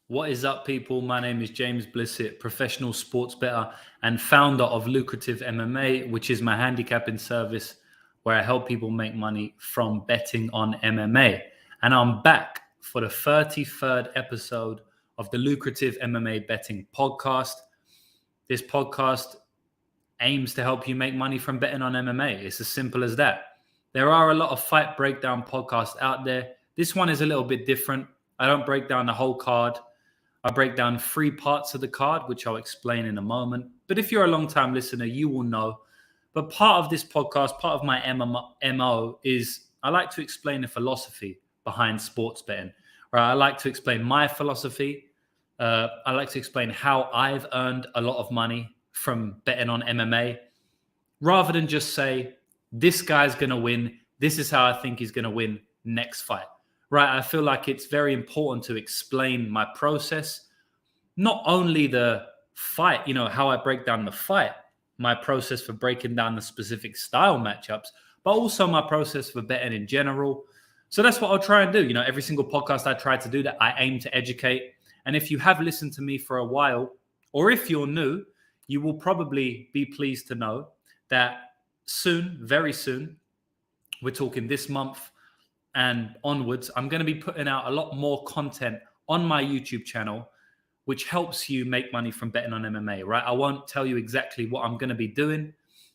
What is up, people? My name is James Blissett, professional sports bettor and founder of Lucrative MMA, which is my handicapping service where I help people make money from betting on MMA. And I'm back for the 33rd episode of the Lucrative MMA Betting Podcast. This podcast aims to help you make money from betting on MMA. It's as simple as that. There are a lot of fight breakdown podcasts out there. This one is a little bit different. I don't break down the whole card. I break down 3 parts of the card, which I'll explain in a moment. But if you're a long-time listener, you will know. But part of this podcast, part of my MO is I like to explain the philosophy behind sports betting. Right? I like to explain my philosophy. I like to explain how I've earned a lot of money from betting on MMA, rather than just say, this guy's going to win. This is how I think he's going to win next fight. Right, I feel like it's very important to explain my process, not only the fight, how I break down the fight, my process for breaking down the specific style matchups, but also my process for betting in general. So that's what I'll try and do. Every single podcast I try to do that, I aim to educate. And if you have listened to me for a while, or if you're new, you will probably be pleased to know that soon, very soon, we're talking this month and onwards, I'm going to be putting out a lot more content on my YouTube channel, which helps you make money from betting on MMA, right? I won't tell you exactly what I'm going to be doing,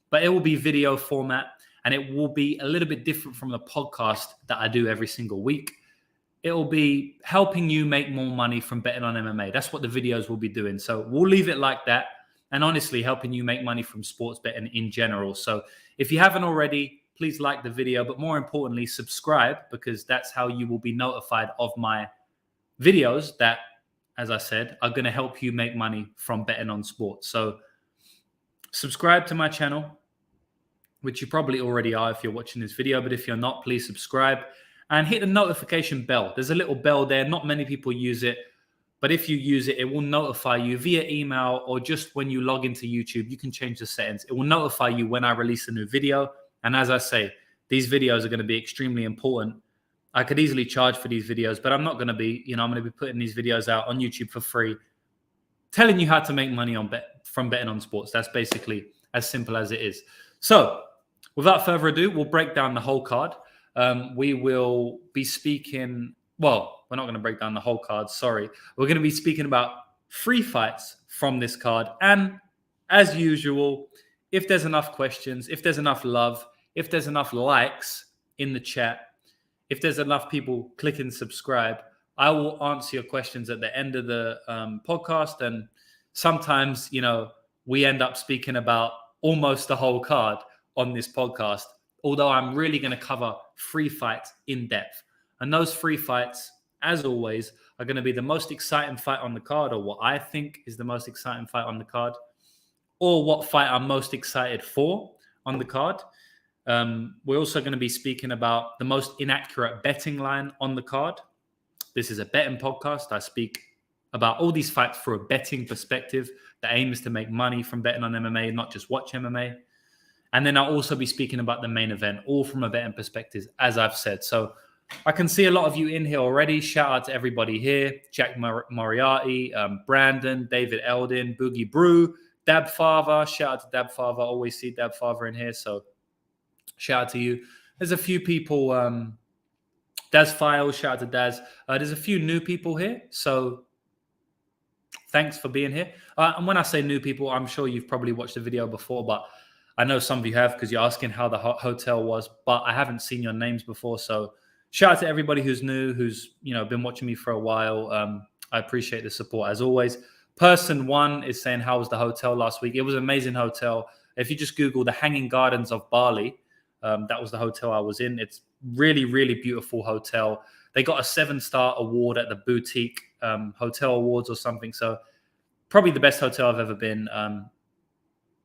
but it will be video format, and it will be a little bit different from the podcast that I do every single week. It will be helping you make more money from betting on MMA. That's what the videos will be doing. So we'll leave it like that, and honestly, helping you make money from sports betting in general. So if you haven't already, please like the video, but more importantly, subscribe, because that's how you will be notified of my videos that, as I said, are going to help you make money from betting on sports. So subscribe to my channel, which you probably already are if you're watching this video, but if you're not, please subscribe and hit the notification bell. There's a little bell there. Not many people use it, but if you use it, it will notify you via email, or just when you log into YouTube, you can change the settings. It will notify you when I release a new video. And as I say, these videos are going to be extremely important. I could easily charge for these videos, but I'm not going to be, I'm going to be putting these videos out on YouTube for free, telling you how to make money from betting on sports. That's basically as simple as it is. So without further ado, we'll break down the whole card. We will be speaking, well, we're not going to break down the whole card, sorry. We're going to be speaking about 3 fights from this card. And as usual, if there's enough questions, if there's enough love, if there's enough likes in the chat, if there's enough people clicking subscribe, I will answer your questions at the end of the podcast. And sometimes, we end up speaking about almost the whole card on this podcast, although I'm really going to cover 3 fights in depth. And those 3 fights, as always, are going to be the most exciting fight on the card, or what I think is the most exciting fight on the card, or what fight I'm most excited for on the card. We're also going to be speaking about the most inaccurate betting line on the card. This is a betting podcast. I speak about all these fights through a betting perspective. The aim is to make money from betting on MMA, not just watch MMA. And then I'll also be speaking about the main event, all from a betting perspective, as I've said. So I can see a lot of you in here already. Shout out to everybody here. Jack Moriarty, Brandon, David Eldin, Boogie Brew, Dab Father. Shout out to Dab Father. Always see Dab Father in here. So shout out to you. There's a few people. Daz Files. Shout out to Daz. There's a few new people here. So thanks for being here. And when I say new people, I'm sure you've probably watched the video before, but I know some of you have, because you're asking how the hotel was, but I haven't seen your names before. So shout out to everybody who's new, who's been watching me for a while. I appreciate the support as always. Person 1 is saying, how was the hotel last week? It was an amazing hotel. If you just Google the Hanging Gardens of Bali, that was the hotel I was in. It's really, really beautiful hotel. They got a 7-star award at the Boutique Hotel Awards or something. So probably the best hotel I've ever been.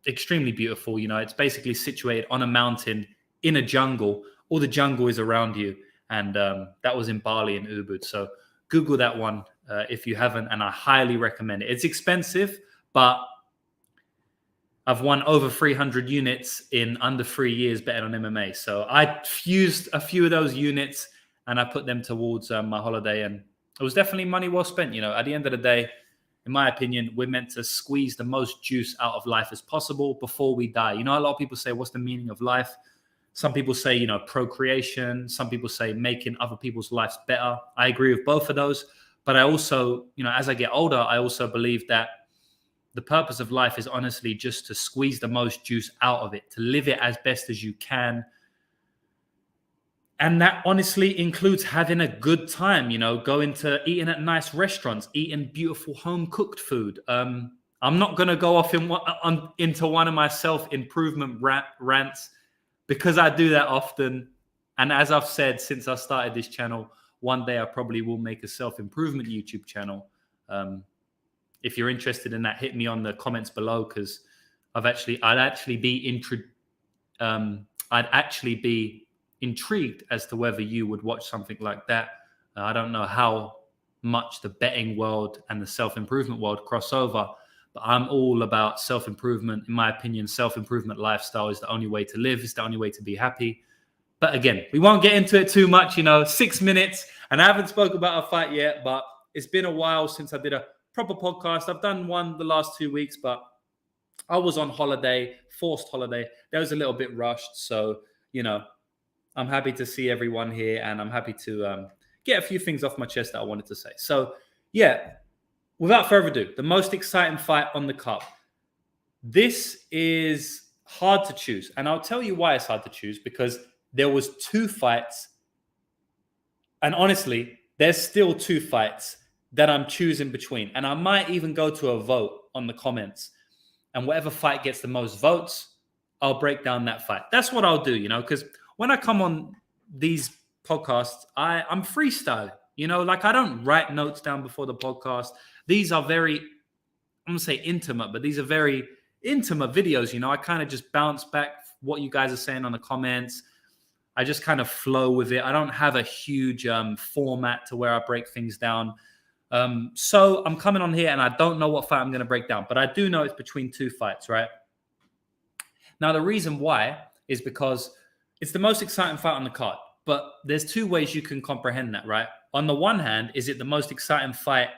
Extremely beautiful. It's basically situated on a mountain in a jungle. All the jungle is around you. And that was in Bali in Ubud. So Google that one if you haven't, and I highly recommend it. It's expensive, but I've won over 300 units in under 3 years betting on MMA. So I fused a few of those units and I put them towards my holiday, and it was definitely money well spent. At the end of the day, in my opinion, we're meant to squeeze the most juice out of life as possible before we die. A lot of people say, what's the meaning of life? Some people say, procreation. Some people say making other people's lives better. I agree with both of those. But I also, as I get older, I also believe that the purpose of life is honestly just to squeeze the most juice out of it, to live it as best as you can. And that honestly includes having a good time, going to eating at nice restaurants, eating beautiful home-cooked food. I'm not going to go off into one of my self-improvement rants because I do that often. And as I've said, since I started this channel, one day I probably will make a self-improvement YouTube channel. If you're interested in that, hit me on the comments below, because I'd actually be intrigued as to whether you would watch something like that. I don't know how much the betting world and the self-improvement world cross over, but I'm all about self-improvement. In my opinion, self-improvement lifestyle is the only way to live. It's the only way to be happy. But again, we won't get into it too much, 6 minutes, and I haven't spoke about a fight yet, but it's been a while since I did a proper podcast. I've done one the last 2 weeks, but I was on holiday, forced holiday. That was a little bit rushed. So, I'm happy to see everyone here, and I'm happy to get a few things off my chest that I wanted to say. So, yeah, without further ado, the most exciting fight on the card. This is hard to choose, and I'll tell you why it's hard to choose, because there was 2 fights, and honestly, there's still 2 fights that I'm choosing between, and I might even go to a vote on the comments, and whatever fight gets the most votes, I'll break down that fight. That's what I'll do, because when I come on these podcasts, I'm freestyling, I don't write notes down before the podcast. These are very, I'm going to say intimate, but these are very intimate videos. I kind of just bounce back what you guys are saying on the comments. I just kind of flow with it. I don't have a huge format to where I break things down. So I'm coming on here and I don't know what fight I'm going to break down, but I do know it's between 2 fights, right? Now, the reason why is because it's the most exciting fight on the card, but there's 2 ways you can comprehend that, right? On the one hand, is it the most exciting fight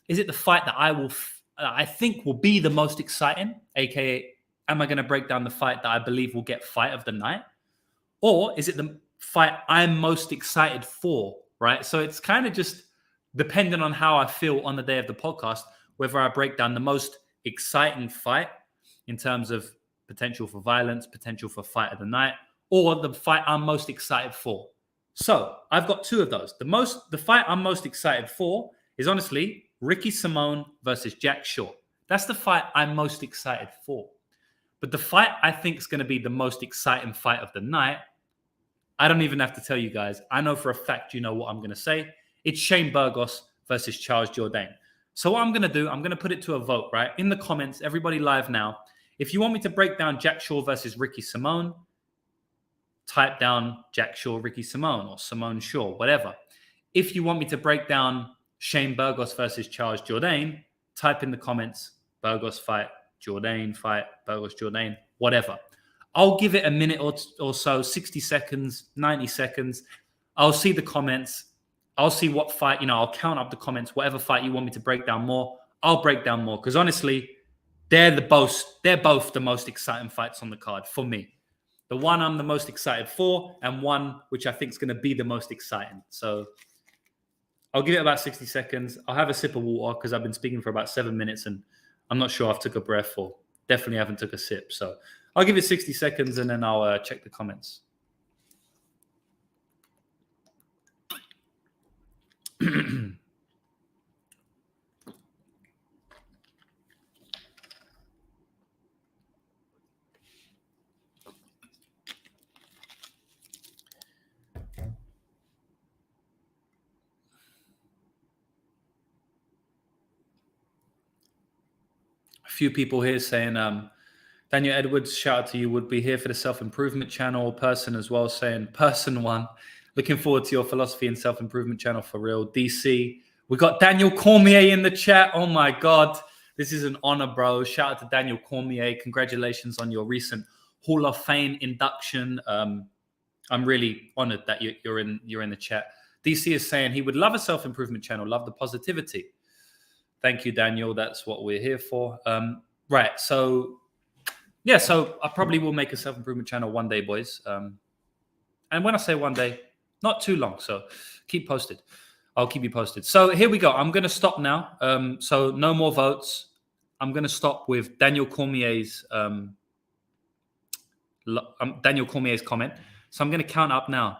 is it the fight that I think will be the most exciting? AKA, am I going to break down the fight that I believe will get fight of the night? Or is it the fight I'm most excited for, right? So it's kind of just depending on how I feel on the day of the podcast, whether I break down the most exciting fight in terms of potential for violence, potential for fight of the night, or the fight I'm most excited for. So I've got 2 of those. The fight I'm most excited for is honestly Ricky Simón versus Jack Shore. That's the fight I'm most excited for. But the fight I think is going to be the most exciting fight of the night, I don't even have to tell you guys. I know for a fact you know what I'm going to say. It's Shane Burgos versus Charles Jourdain. So what I'm going to do, I'm going to put it to a vote, right? In the comments, everybody live now. If you want me to break down Jack Shore versus Ricky Simón, type down Jack Shore, Ricky Simón, or Simón Shore, whatever. If you want me to break down Shane Burgos versus Charles Jourdain, type in the comments, Burgos fight, Jourdain fight, Burgos Jourdain, whatever. I'll give it a minute or so, 60 seconds, 90 seconds. I'll see the comments. I'll see what fight, I'll count up the comments, whatever fight you want me to break down more, I'll break down more. Because honestly, they're both the most exciting fights on the card for me. The one I'm the most excited for, and one which I think is going to be the most exciting. So I'll give it about 60 seconds. I'll have a sip of water because I've been speaking for about 7 minutes and I'm not sure I've took a breath or definitely haven't took a sip. So I'll give it 60 seconds and then I'll check the comments. Few people here saying, Daniel Edwards, shout out to you, would be here for the self-improvement channel. Person as well saying, person 1, looking forward to your philosophy and self-improvement channel for real. DC, we got Daniel Cormier in the chat. Oh my God, this is an honor, bro. Shout out to Daniel Cormier. Congratulations on your recent Hall of Fame induction. I'm really honored that you're in the chat. DC is saying he would love a self-improvement channel, love the positivity. Thank you, Daniel. That's what we're here for. Right. So I probably will make a self-improvement channel one day, boys. And when I say one day, not too long. So keep posted. I'll keep you posted. So here we go. I'm going to stop now. So no more votes. I'm going to stop with Daniel Cormier's comment. So I'm going to count up now.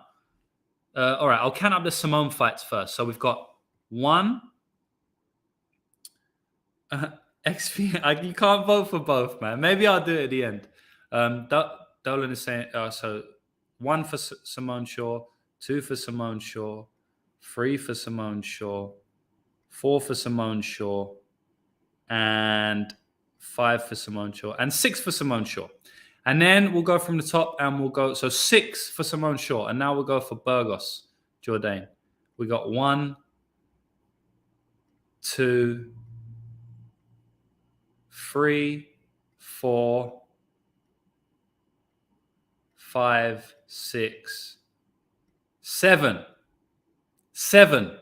All right. I'll count up the Simone fights first. So we've got 1. XP. You can't vote for both, man. Maybe I'll do it at the end. Dolan is saying, so 1 for Simone Shaw, 2 for Simone Shaw, 3 for Simone Shaw, 4 for Simone Shaw, and 5 for Simone Shaw, and 6 for Simone Shaw. And then we'll go from the top and we'll go, so 6 for Simone Shaw. And now we'll go for Burgos, Jourdain. We got 1, 2, 3, 4, 5, 6, 7. 7.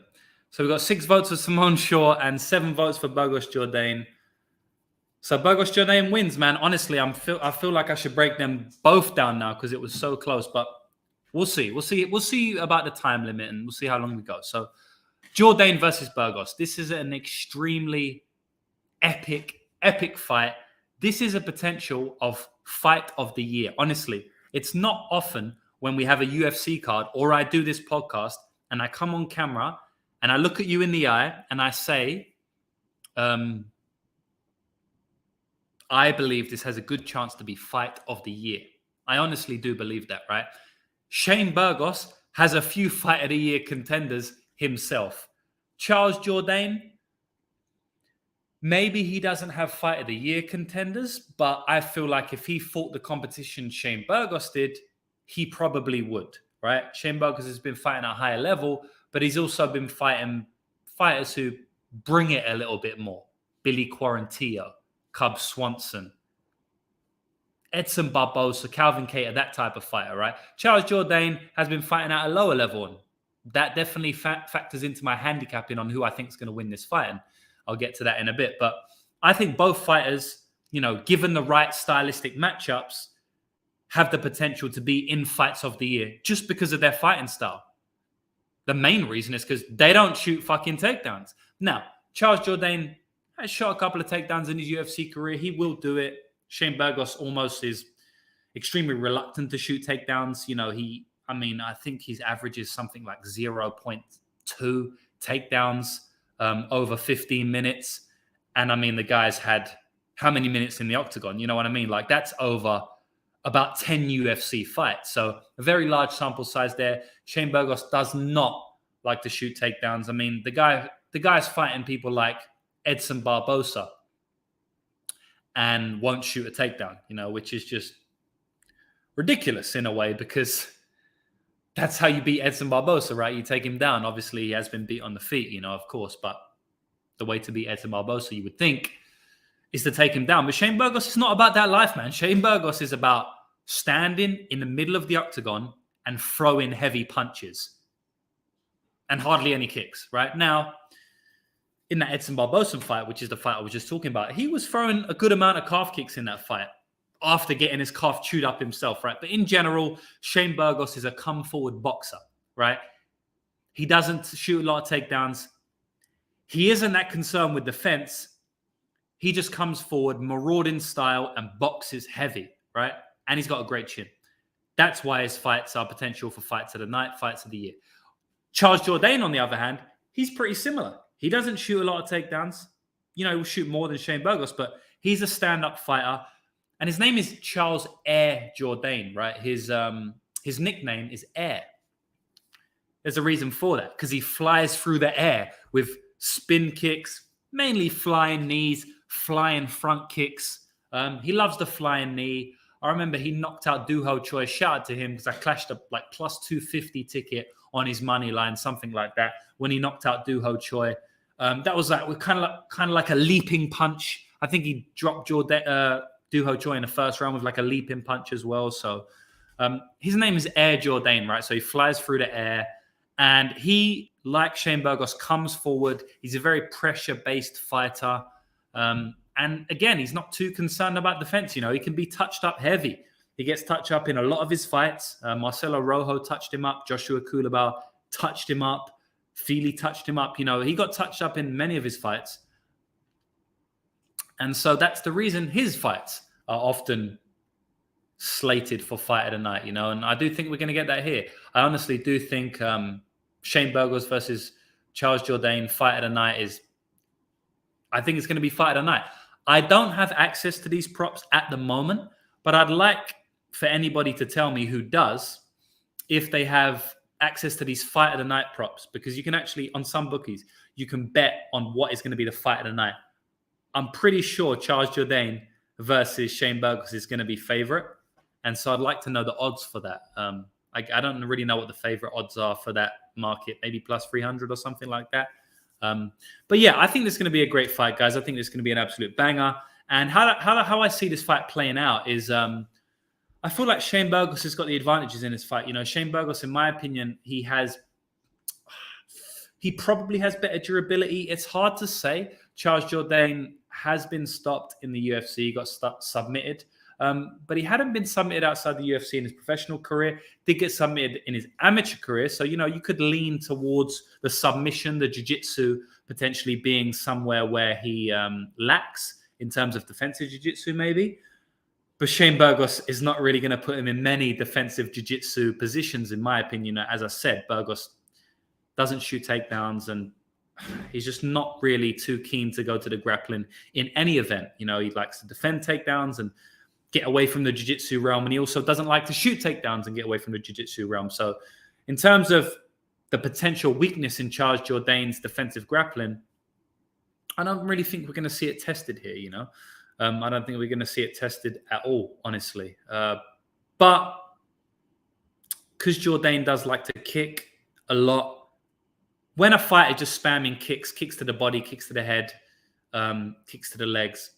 So we've got 6 votes for Simone Shaw and 7 votes for Burgos Jourdain. So Burgos Jourdain wins, man. Honestly, I feel like I should break them both down now because it was so close. But we'll see. We'll see about the time limit and we'll see how long we go. So Jourdain versus Burgos. This is an extremely epic fight. This is a potential of fight of the year. Honestly, it's not often when we have a UFC card or I do this podcast and I come on camera and I look at you in the eye and I say, I believe this has a good chance to be fight of the year. I honestly do believe that, right? Shane Burgos has a few fight of the year contenders himself. Charles Jourdain, maybe he doesn't have fight of the year contenders, but I feel like if he fought the competition Shane Burgos did, he probably would, right? Shane Burgos has been fighting at a higher level, but he's also been fighting fighters who bring it a little bit more. Billy Quarantillo, Cub Swanson, Edson Barbosa, Calvin Kattar, that type of fighter, right? Charles Jourdain has been fighting at a lower level, and that definitely factors into my handicapping on who I think is going to win this fight, and I'll get to that in a bit. But I think both fighters, given the right stylistic matchups, have the potential to be in fights of the year just because of their fighting style. The main reason is because they don't shoot fucking takedowns. Now, Charles Jourdain has shot a couple of takedowns in his UFC career. He will do it. Shane Burgos almost is extremely reluctant to shoot takedowns. I think his average is something like 0.2 takedowns over 15 minutes. And the guy's had how many minutes in the octagon? You know what I mean? Like that's over about 10 UFC fights. So a very large sample size there. Shane Burgos does not like to shoot takedowns. The guy's fighting people like Edson Barbosa and won't shoot a takedown, which is just ridiculous in a way because that's how you beat Edson Barbosa, right? You take him down. Obviously, he has been beat on the feet, of course, but the way to beat Edson Barbosa, you would think, is to take him down. But Shane Burgos is not about that life, man. Shane Burgos is about standing in the middle of the octagon and throwing heavy punches and hardly any kicks, right? Now, in that Edson Barbosa fight, which is the fight I was just talking about, he was throwing a good amount of calf kicks in that fight after getting his calf chewed up himself, right? But in general, Shane Burgos is a come-forward boxer, right? He doesn't shoot a lot of takedowns. He isn't that concerned with defense. He just comes forward, marauding style, and boxes heavy, right? And he's got a great chin. That's why his fights are potential for fights of the night, fights of the year. Charles Jourdain, on the other hand, he's pretty similar. He doesn't shoot a lot of takedowns. He'll shoot more than Shane Burgos, but he's a stand-up fighter. And his name is Charles Air Jourdain, right? His nickname is Air. There's a reason for that, because he flies through the air with spin kicks, mainly flying knees, flying front kicks. He loves the flying knee. I remember he knocked out Doo Ho Choi. Shout out to him because I clashed a plus 250 ticket on his money line, something like that, when he knocked out Doo Ho Choi. That was kind of like a leaping punch. I think he dropped Doo Ho Choi in the first round with a leaping punch as well. So his name is Air Jourdain, right? So he flies through the air. And he, like Shane Burgos, comes forward. He's a very pressure-based fighter. And again, he's not too concerned about defense. You know, he can be touched up heavy. He gets touched up in a lot of his fights. Marcelo Rojo touched him up. Joshua Kulabau touched him up. Feely touched him up. You know, he got touched up in many of his fights. And so that's the reason his fights are often slated for fight of the night, you know. And I do think we're going to get that here. I honestly do think Shane Burgos versus Charles Jourdain fight of the night is, I think it's going to be fight of the night. I don't have access to these props at the moment, but I'd like for anybody to tell me who does if they have access to these fight of the night props, because you can actually, on some bookies, you can bet on what is going to be the fight of the night. I'm pretty sure Charles Jourdain versus Shane Burgos is going to be favorite. And so I'd like to know the odds for that. I don't really know what the favorite odds are for that market, maybe plus 300 or something like that. But yeah, I think this is going to be a great fight, guys. I think this is going to be an absolute banger. And how I see this fight playing out is I feel like Shane Burgos has got the advantages in this fight. You know, Shane Burgos, in my opinion, he probably has better durability. It's hard to say. Charles Jourdain has been stopped in the UFC. He got submitted. But he hadn't been submitted outside the UFC in his professional career. Did get submitted in his amateur career. So, you know, you could lean towards the submission, the jiu-jitsu potentially being somewhere where he lacks in terms of defensive jiu-jitsu maybe. But Shane Burgos is not really going to put him in many defensive jiu-jitsu positions, in my opinion. As I said, Burgos doesn't shoot takedowns and he's just not really too keen to go to the grappling in any event. You know, he likes to defend takedowns and get away from the jiu-jitsu realm. And he also doesn't like to shoot takedowns and get away from the jiu-jitsu realm. So in terms of the potential weakness in Charles Jourdain's defensive grappling, I don't really think we're going to see it tested here, you know. I don't think we're going to see it tested at all, honestly. But because Jourdain does like to kick a lot, when a fighter just spamming kicks to the body, kicks to the head, kicks to the legs,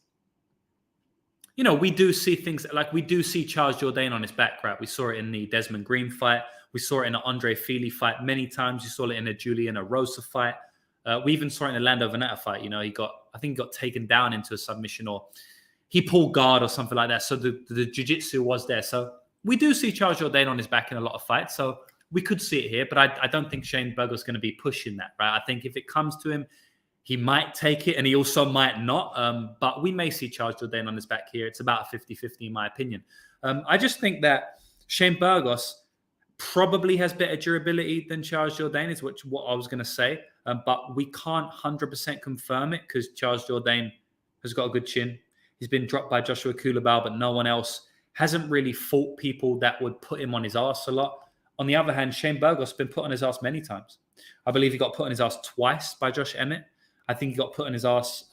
you know, we do see things like we do see Charles Jourdain on his back, right? We saw it in the Desmond Green fight. We saw it in the Andre Feely fight many times. You saw it in the Julian Erosa fight. We even saw it in the Lando Veneta fight. You know, I think he got taken down into a submission or he pulled guard or something like that. So the jiu-jitsu was there. So we do see Charles Jourdain on his back in a lot of fights. So we could see it here, but I don't think Shane Burgos is going to be pushing that, right? I think if it comes to him, he might take it and he also might not. But we may see Charles Jourdain on his back here. It's about a 50-50 in my opinion. I just think that Shane Burgos probably has better durability than Charles Jourdain, is what I was going to say. But we can't 100% confirm it because Charles Jourdain has got a good chin. He's been dropped by Joshua Kulabau, but no one else hasn't really fought people that would put him on his ass a lot. On the other hand, Shane Burgos has been put on his ass many times. I believe he got put on his ass twice by Josh Emmett. I think he got put on his ass.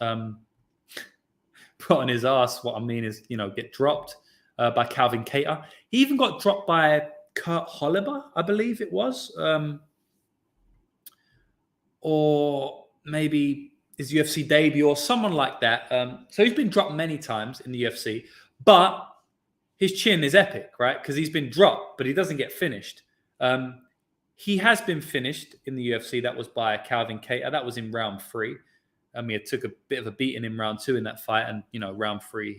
Put on his ass. What I mean is, you know, get dropped by Calvin Kattar. He even got dropped by Kurt Holliber, I believe it was, or maybe his UFC debut or someone like that. So he's been dropped many times in the UFC, but his chin is epic, right? Because he's been dropped, but he doesn't get finished. He has been finished in the UFC. That was by Calvin Kattar. That was in round 3. I mean, it took a bit of a beating in round 2 in that fight. And, you know, round 3,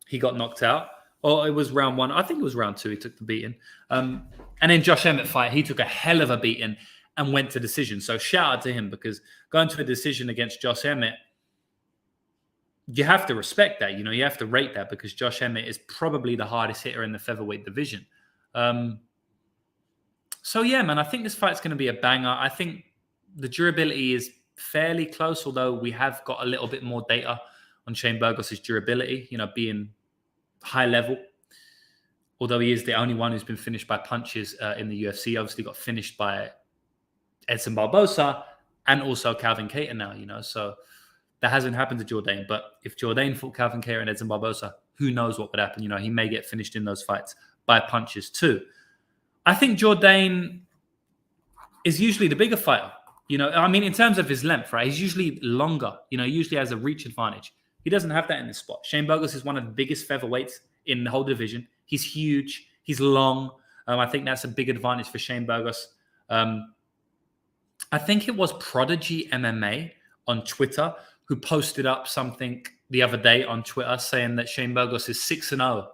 he got knocked out. Or it was round 1. I think it was round 2 he took the beating. And in Josh Emmett fight, he took a hell of a beating and went to decision. So shout out to him because going to a decision against Josh Emmett, you have to respect that. You know, you have to rate that because Josh Emmett is probably the hardest hitter in the featherweight division. So, yeah, man, I think this fight's going to be a banger. I think the durability is fairly close, although we have got a little bit more data on Shane Burgos' durability, you know, being high level. Although he is the only one who's been finished by punches in the UFC. Obviously got finished by Edson Barbosa and also Calvin Kattar now, you know. So that hasn't happened to Jourdain. But if Jourdain fought Calvin Kattar and Edson Barbosa, who knows what would happen? You know, he may get finished in those fights by punches too. I think Jourdain is usually the bigger fighter. You know, I mean, in terms of his length, right? He's usually longer. You know, he usually has a reach advantage. He doesn't have that in this spot. Shane Burgos is one of the biggest featherweights in the whole division. He's huge. He's long. I think that's a big advantage for Shane Burgos. I think it was Prodigy MMA on Twitter who posted up something the other day on Twitter saying that Shane Burgos is 6-0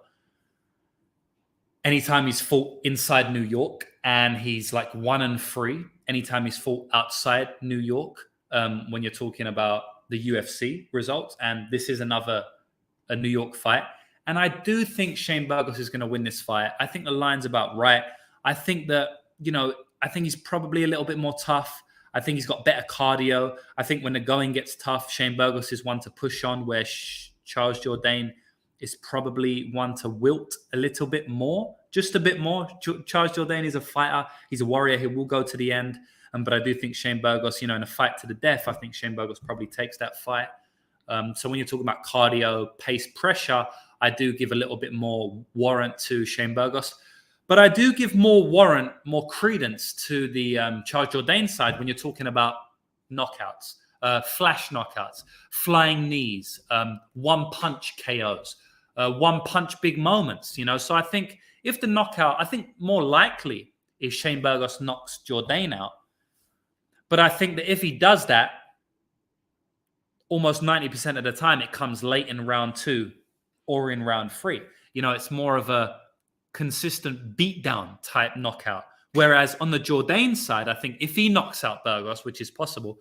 anytime he's fought inside New York, and he's like 1-3 anytime he's fought outside New York. When you're talking about the UFC results, and this is a New York fight. And I do think Shane Burgos is going to win this fight. I think the line's about right. I think that, I think he's probably a little bit more tough. I think he's got better cardio. I think when the going gets tough, Shane Burgos is one to push on, where Charles Jourdain is probably one to wilt a little bit more, just a bit more. Charles Jourdain is a fighter. He's a warrior. He will go to the end. But I do think Shane Burgos, in a fight to the death, I think Shane Burgos probably takes that fight. So when you're talking about cardio, pace, pressure, I do give a little bit more warrant to Shane Burgos. But I do give more credence to the Charles Jourdain side when you're talking about knockouts, flash knockouts, flying knees, one-punch KOs, one-punch big moments, So I think if the knockout, I think more likely is Shane Burgos knocks Jourdain out. But I think that if he does that, almost 90% of the time, it comes late in round 2 or in round 3. It's more of a consistent beatdown type knockout. Whereas on the Jourdain side, I think if he knocks out Burgos, which is possible,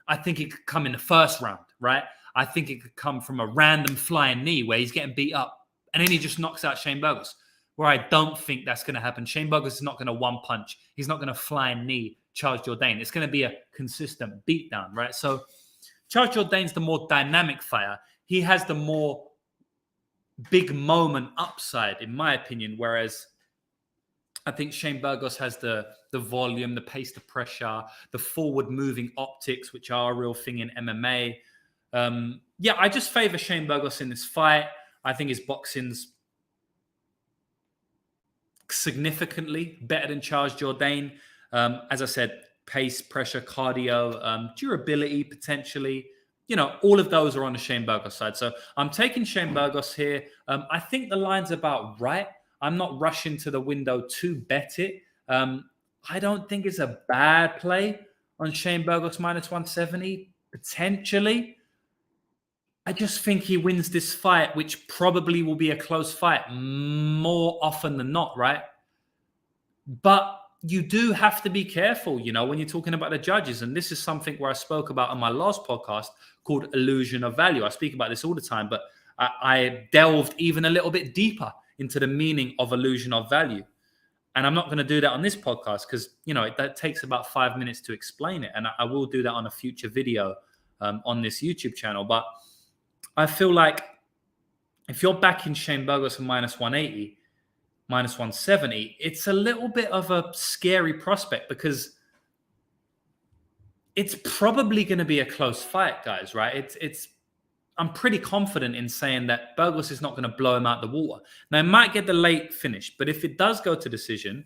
I think it could come in the first round, right? I think it could come from a random flying knee where he's getting beat up and then he just knocks out Shane Burgos, where I don't think that's going to happen. Shane Burgos is not going to one punch. He's not going to flying knee Charles Jourdain. It's going to be a consistent beatdown, right? So Charles Jourdain's the more dynamic fighter. He has the more big moment upside, in my opinion, whereas I think Shane Burgos has the volume, the pace, the pressure, the forward-moving optics, which are a real thing in MMA. I just favor Shane Burgos in this fight. I think his boxing's significantly better than Charles Jourdain. As I said, pace, pressure, cardio, durability, potentially. All of those are on the Shane Burgos side. So I'm taking Shane Burgos here. I think the line's about right. I'm not rushing to the window to bet it. I don't think it's a bad play on Shane Burgos minus 170, potentially. I just think he wins this fight, which probably will be a close fight more often than not, right? But you do have to be careful, when you're talking about the judges. And this is something where I spoke about on my last podcast called Illusion of Value. I speak about this all the time, but I delved even a little bit deeper into the meaning of illusion of value. And I'm not going to do that on this podcast because, that takes about 5 minutes to explain it. And I will do that on a future video on this YouTube channel. But I feel like if you're backing Shane Burgos at minus 180, minus 170, it's a little bit of a scary prospect because it's probably going to be a close fight, guys, right? I'm pretty confident in saying that Burgos is not going to blow him out the water. Now, it might get the late finish, but if it does go to decision,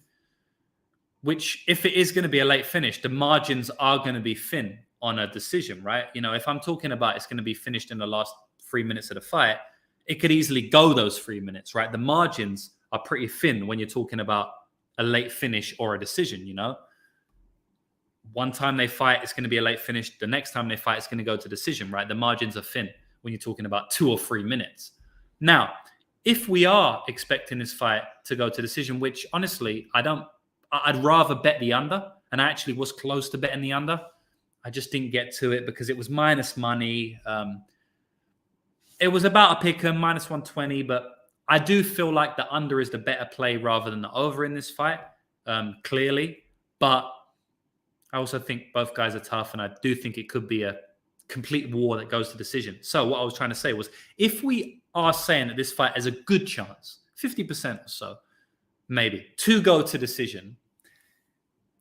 which if it is going to be a late finish, the margins are going to be thin on a decision, right? If I'm talking about it's going to be finished in the last 3 minutes of the fight, it could easily go those 3 minutes, right? The margins are pretty thin when you're talking about a late finish or a decision, One time they fight, it's going to be a late finish. The next time they fight, it's going to go to decision, right? The margins are thin when you're talking about 2 or 3 minutes. Now, if we are expecting this fight to go to decision, which honestly, I'd rather bet the under, and I actually was close to betting the under. I just didn't get to it because it was minus money. It was about a pick 'em, minus 120, but I do feel like the under is the better play rather than the over in this fight, clearly. But I also think both guys are tough, and I do think it could be a complete war that goes to decision. So what I was trying to say was, if we are saying that this fight has a good chance, 50% or so, maybe, to go to decision,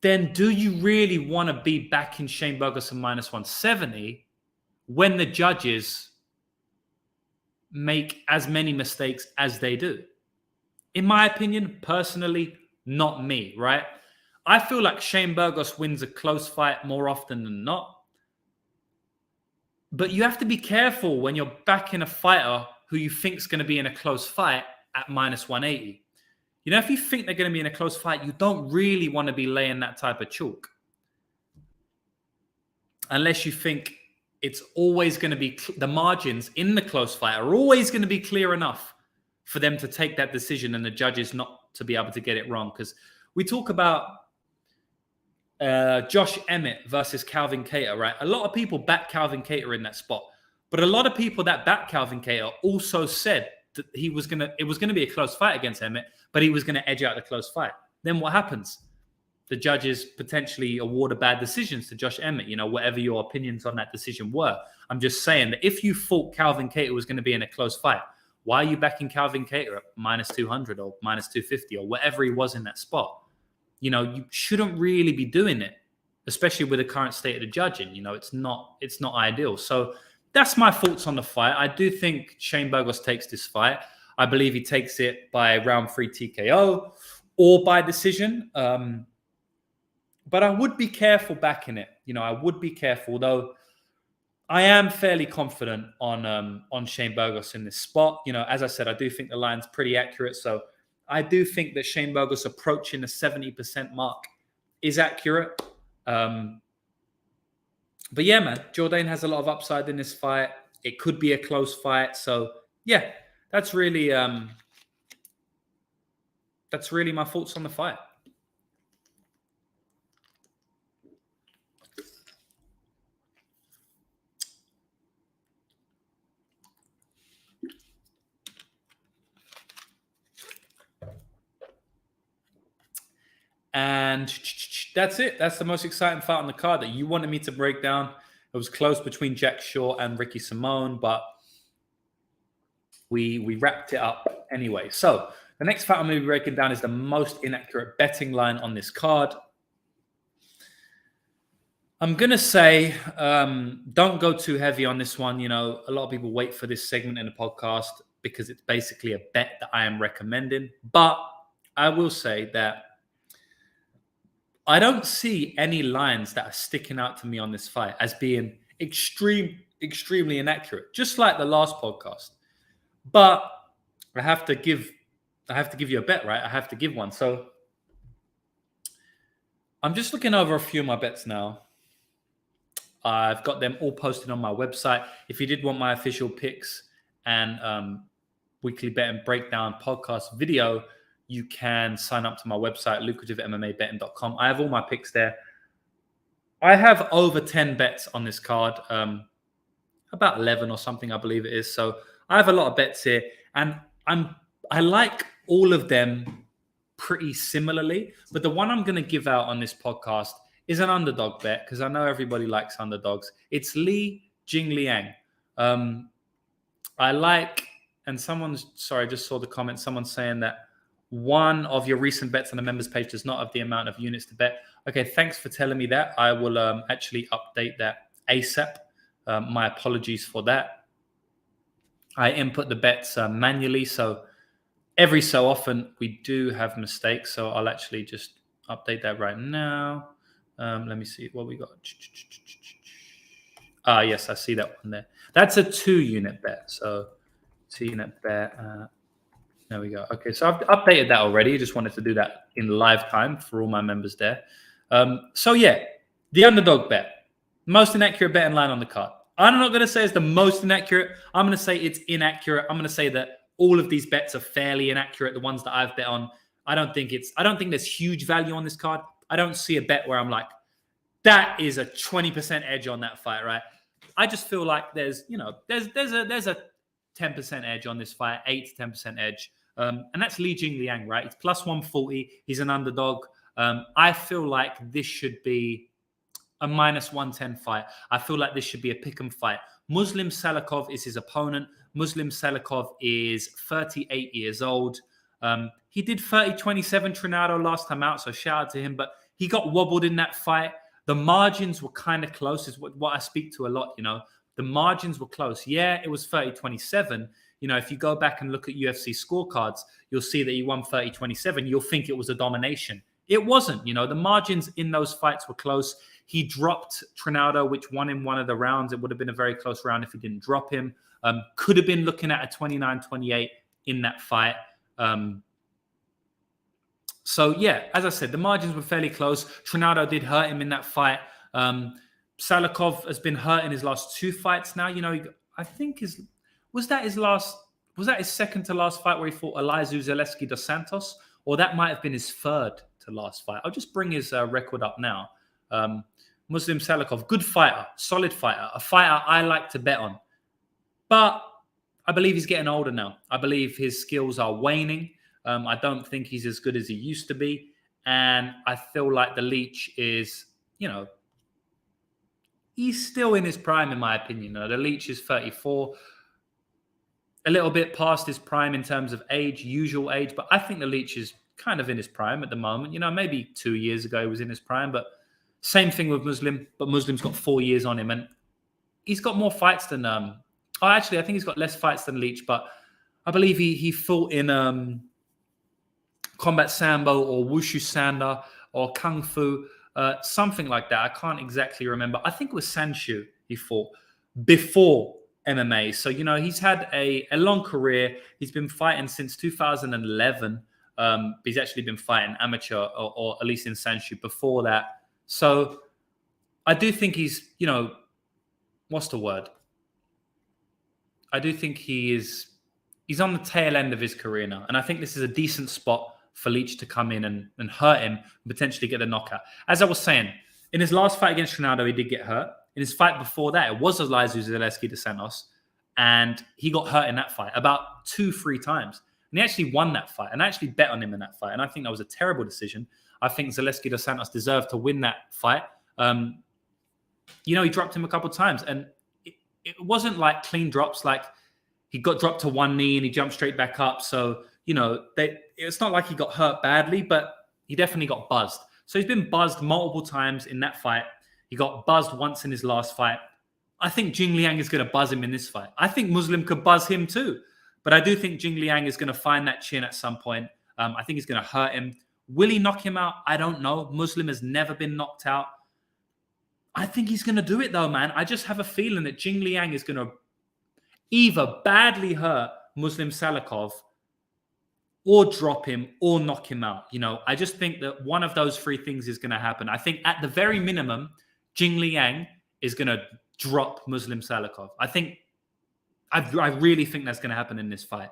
then do you really want to be backing Shane Burgos at minus 170 when the judges make as many mistakes as they do? In my opinion, personally, not me, right? I feel like Shane Burgos wins a close fight more often than not. But you have to be careful when you're backing a fighter who you think is going to be in a close fight at minus 180. You know, if you think they're going to be in a close fight, you don't really want to be laying that type of chalk. Unless you think it's always going to be, the margins in the close fight are always going to be clear enough for them to take that decision and the judges not to be able to get it wrong. Because we talk about Josh Emmett versus Calvin Kattar, right? A lot of people back Calvin Kattar in that spot. But a lot of people that back Calvin Kattar also said that it was going to be a close fight against Emmett, but he was going to edge out the close fight. Then what happens? The judges potentially award bad decisions to Josh Emmett, you know, whatever your opinions on that decision were. I'm just saying that if you thought Calvin Kattar was going to be in a close fight, why are you backing Calvin Kattar at minus 200 or minus 250 or whatever he was in that spot? You know, you shouldn't really be doing it, especially with the current state of the judging. You know, it's not ideal. So that's my thoughts on the fight. I do think Shane Burgos takes this fight. I believe he takes it by round 3 TKO or by decision. But I would be careful backing it. You know, I would be careful, though. I am fairly confident on Shane Burgos in this spot. You know, as I said, I do think the line's pretty accurate. So I do think that Shane Burgos approaching the 70% mark is accurate. But yeah, man, Jourdain has a lot of upside in this fight. It could be a close fight. So yeah, that's really my thoughts on the fight. And that's it. That's the most exciting fight on the card that you wanted me to break down. It was close between Jack Shaw and Ricky Simone, but we wrapped it up anyway. So the next fight I'm going to be breaking down is the most inaccurate betting line on this card. I'm going to say don't go too heavy on this one. You know, a lot of people wait for this segment in the podcast because it's basically a bet that I am recommending. But I will say that I don't see any lines that are sticking out to me on this fight as being extremely inaccurate, just like the last podcast. But I have to give you a bet, right? I have to give one. So I'm just looking over a few of my bets now. I've got them all posted on my website. If you did want my official picks and weekly bet and breakdown podcast video, you can sign up to my website, lucrativemmaBetting.com. I have all my picks there. I have over 10 bets on this card, about 11 or something, I believe it is. So I have a lot of bets here, and I like all of them pretty similarly. But the one I'm going to give out on this podcast is an underdog bet because I know everybody likes underdogs. It's Li Jingliang. I like, and I just saw the comment. Someone's saying that one of your recent bets on the members page does not have the amount of units to bet. Okay, thanks for telling me that. I will actually update that ASAP. My apologies for that. I input the bets manually, so every so often we do have mistakes. So I'll actually just update that right now. Let me see what we got. Yes, I see that one there. That's a 2-unit bet. So 2-unit bet. There we go. Okay, so I've updated that already. Just wanted to do that in live time for all my members there. So yeah, the underdog bet. Most inaccurate betting line on the card. I'm not going to say it's the most inaccurate. I'm going to say it's inaccurate. I'm going to say that all of these bets are fairly inaccurate. The ones that I've bet on. I don't think there's huge value on this card. I don't see a bet where I'm like, that is a 20% edge on that fight, right? I just feel like there's a 10% edge on this fight, 8 to 10% edge. And that's Li Jingliang, right? It's plus 140. He's an underdog. I feel like this should be a minus 110 fight. I feel like this should be a pick'em fight. Muslim Salikov is his opponent. Muslim Salikov is 38 years old. He did 30-27 Trinado last time out, so shout out to him. But he got wobbled in that fight. The margins were kind of close, is what I speak to a lot, you know. The margins were close. Yeah, it was 30-27. You know, if you go back and look at UFC scorecards, you'll see that he won 30-27. You'll think it was a domination. It wasn't. You know, the margins in those fights were close. He dropped Trinado, which won in one of the rounds. It would have been a very close round if he didn't drop him. Could have been looking at a 29-28 in that fight. So, yeah, as I said, the margins were fairly close. Trinaldo did hurt him in that fight. Salikov has been hurt in his last 2 fights now. I think was that his second to last fight where he fought Elizeu Zaleski dos Santos? Or that might have been his third to last fight. I'll just bring his record up now. Muslim Salikov, good fighter, solid fighter, a fighter I like to bet on. But I believe he's getting older now. I believe his skills are waning. I don't think he's as good as he used to be. And I feel like the Leech is, he's still in his prime, in my opinion. The Leech is 34, a little bit past his prime in terms of age, usual age. But I think the Leech is kind of in his prime at the moment. Maybe 2 years ago he was in his prime. But same thing with Muslim. But Muslim's got 4 years on him. And he's got more fights than... actually, I think he's got less fights than Leech. But I believe he fought in... Combat Sambo or Wushu Sanda or Kung Fu, something like that. I can't exactly remember. I think it was Sanshu he fought before MMA. So, he's had a long career. He's been fighting since 2011. He's actually been fighting amateur or at least in Sanshu before that. So I do think he's, what's the word? I do think he's on the tail end of his career now. And I think this is a decent spot for Leech to come in and hurt him and potentially get a knockout. As I was saying, in his last fight against Ronaldo, he did get hurt. In his fight before that, it was Elizeu Zaleski dos Santos, and he got hurt in that fight about 2-3 times. And he actually won that fight, and I actually bet on him in that fight. And I think that was a terrible decision. I think Zaleski dos Santos deserved to win that fight. He dropped him a couple of times, and it wasn't like clean drops. Like he got dropped to one knee and he jumped straight back up. So, it's not like he got hurt badly, but he definitely got buzzed. So he's been buzzed multiple times in that fight. He got buzzed once in his last fight. I think Jing Liang is going to buzz him in this fight. I think Muslim could buzz him too. But I do think Jing Liang is going to find that chin at some point. I think he's going to hurt him. Will he knock him out? I don't know. Muslim has never been knocked out. I think he's going to do it though, man. I just have a feeling that Jing Liang is going to either badly hurt Muslim Salikov or drop him or knock him out. I just think that one of those 3 things is going to happen. I think at the very minimum, Jing Liang is going to drop Muslim Salikov. I really think that's going to happen in this fight.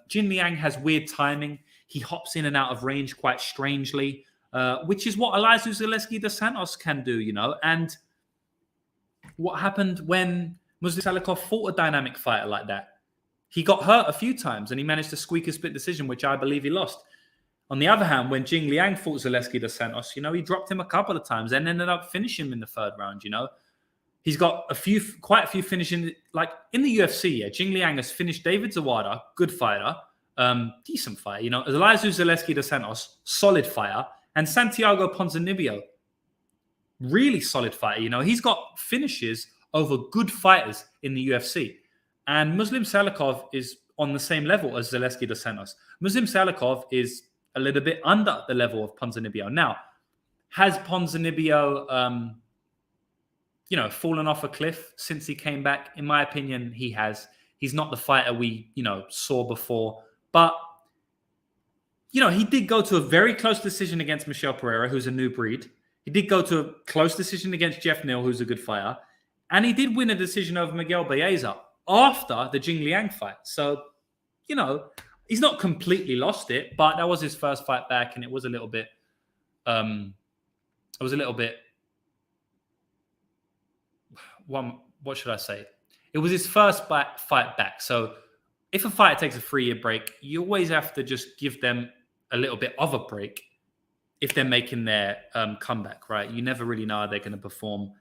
Jing Liang has weird timing. He hops in and out of range quite strangely, which is what Elizeu Zaleski dos Santos can do, And what happened when Muslim Salikov fought a dynamic fighter like that? He got hurt a few times and he managed to squeak a split decision, which I believe he lost. On the other hand, when Jing Liang fought Zaleski dos Santos, he dropped him a couple of times and ended up finishing him in the 3rd round, He's got quite a few finishing, like in the UFC, yeah. Jing Liang has finished David Zawada, good fighter, decent fighter, Elizeu Zaleski dos Santos, solid fighter, and Santiago Ponzinibbio, really solid fighter, He's got finishes over good fighters in the UFC. And Muslim Salikov is on the same level as Zaleski dos Santos. Muslim Salikov is a little bit under the level of Ponzinibbio. Now, has Ponzinibbio, fallen off a cliff since he came back? In my opinion, he has. He's not the fighter we, saw before. But, he did go to a very close decision against Michel Pereira, who's a new breed. He did go to a close decision against Jeff Neal, who's a good fighter. And he did win a decision over Miguel Baeza after the Jing Liang fight. So, he's not completely lost it, but that was his first fight back, and it was a little bit, what should I say? It was his first fight back. So if a fighter takes a 3-year break, you always have to just give them a little bit of a break if they're making their comeback, right? You never really know how they're going to perform.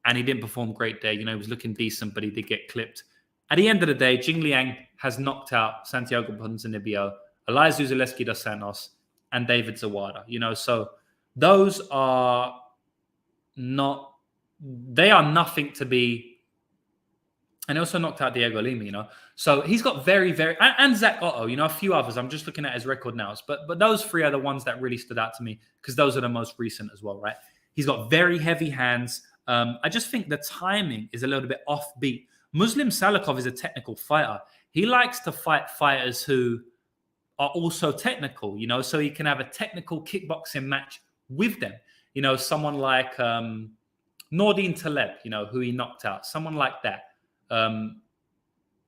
And he didn't perform great there. He was looking decent, but he did get clipped. At the end of the day, Jing Liang has knocked out Santiago Ponzinibbio, Elizeu Zaleski dos Santos, and David Zawada. So those are they are nothing to be. And he also knocked out Diego Lima, So he's got very, very, and Zach Otto, a few others. I'm just looking at his record now. But those 3 are the ones that really stood out to me because those are the most recent as well, right? He's got very heavy hands. I just think the timing is a little bit offbeat. Muslim Salikov is a technical fighter. He likes to fight fighters who are also technical, so he can have a technical kickboxing match with them. Someone like Nordin Taleb, who he knocked out, someone like that.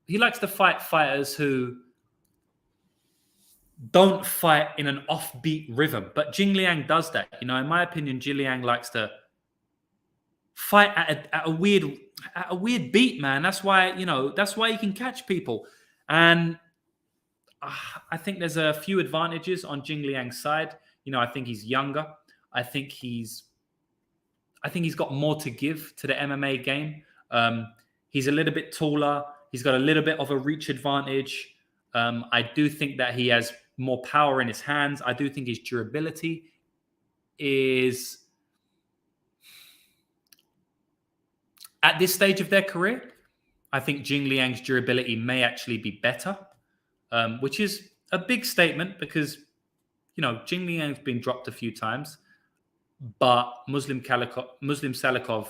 He likes to fight fighters who don't fight in an offbeat rhythm. But Jing Liang does that. In my opinion, Jing Liang likes to fight at a weird beat, man. That's why he can catch people. And I think there's a few advantages on Jing Liang's side. I think he's younger. I think he's got more to give to the MMA game. He's a little bit taller. He's got a little bit of a reach advantage. I do think that he has more power in his hands. I do think his durability is, at this stage of their career, I think Jing Liang's durability may actually be better, which is a big statement because, Jing Liang's been dropped a few times, but Muslim Salikov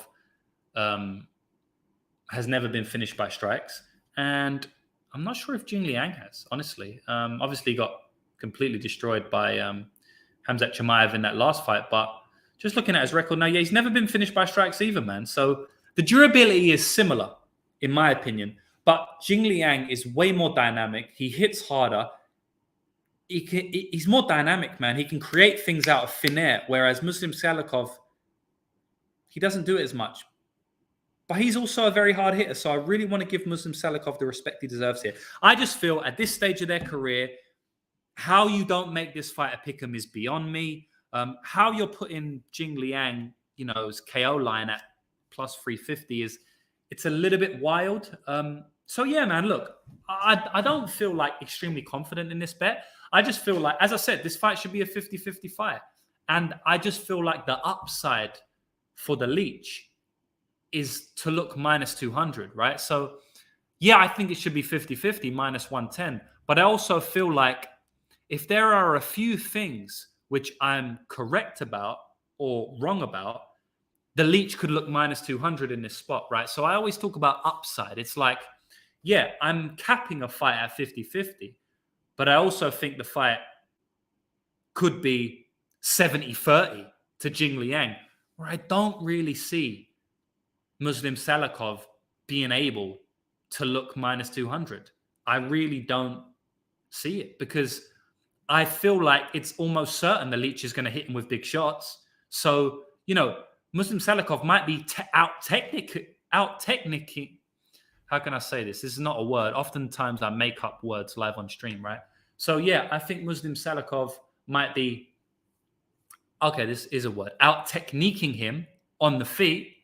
has never been finished by strikes. And I'm not sure if Jing Liang has, honestly. Obviously got completely destroyed by Khamzat Chimaev in that last fight, but just looking at his record now, he's never been finished by strikes either, man. So the durability is similar, in my opinion, but Jing Liang is way more dynamic. He hits harder. He's more dynamic, man. He can create things out of thin air, whereas Muslim Salikov, he doesn't do it as much. But he's also a very hard hitter, so I really want to give Muslim Salikov the respect he deserves here. I just feel at this stage of their career, how you don't make this fight a pick'em is beyond me. How you're putting Jing Liang, his KO line at plus 350 it's a little bit wild. So yeah, man, look, I don't feel like extremely confident in this bet. I just feel like, as I said, this fight should be a 50-50 fight. And I just feel like the upside for the Leech is to look minus 200, right? So yeah, I think it should be 50-50, minus 110. But I also feel like if there are a few things which I'm correct about or wrong about, the Leech could look minus 200 in this spot, right? So I always talk about upside. It's like, yeah, I'm capping a fight at 50-50, but I also think the fight could be 70-30 to Jing Liang, where I don't really see Muslim Salikov being able to look minus 200. I really don't see it because I feel like it's almost certain the Leech is going to hit him with big shots. So, Muslim Salikov might be out-technicking. How can I say this? This is not a word. Oftentimes I make up words live on stream, right? So yeah, I think Muslim Salikov might be, okay, this is a word, out-techniquing him on the feet.